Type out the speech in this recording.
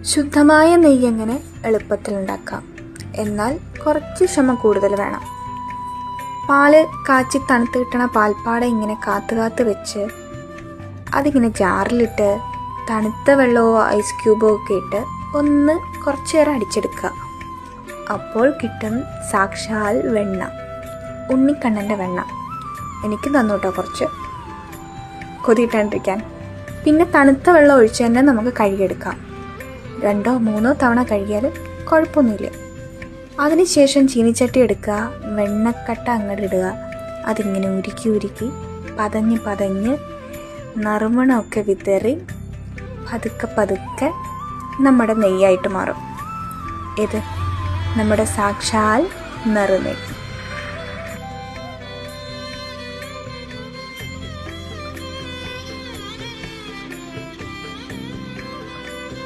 ശുദ്ധമായ നെയ്യ് എങ്ങനെ എളുപ്പത്തിൽ ഉണ്ടാക്കാം, എന്നാൽ കുറച്ച് ക്ഷമ കൂടുതൽ വേണം. പാല് കാച്ചി തണുത്ത് കിട്ടണ പാൽപ്പാട ഇങ്ങനെ കാത്ത് വെച്ച് അതിങ്ങനെ ജാറിലിട്ട് തണുത്ത വെള്ളമോ ഐസ് ക്യൂബോ ഒക്കെ ഇട്ട് ഒന്ന് കുറച്ച് നേരം അടിച്ചെടുക്കുക. അപ്പോൾ കിട്ടും സാക്ഷാൽ വെണ്ണ, ഉണ്ണിക്കണ്ണൻ്റെ വെണ്ണ. എനിക്ക് തന്നു കേട്ടോ കുറച്ച് കൊതിയിട്ടാണ്ടിരിക്കാൻ. പിന്നെ തണുത്ത വെള്ളം ഒഴിച്ച് തന്നെ നമുക്ക് കഴുകിയെടുക്കാം. 2 or 3 തവണ കഴുകിയാൽ കുഴപ്പമൊന്നുമില്ല. അതിനുശേഷം ചീനിച്ചട്ടി എടുക്കുക, വെണ്ണക്കട്ട അങ്ങോട്ട് ഇടുക. അതിങ്ങനെ ഉരുക്കി പതഞ്ഞ് നറുമണമൊക്കെ വിതറി പതുക്കെ നമ്മുടെ നെയ്യായിട്ട് മാറും. ഇത് നമ്മുടെ സാക്ഷാൽ നറുനെയ്യ്.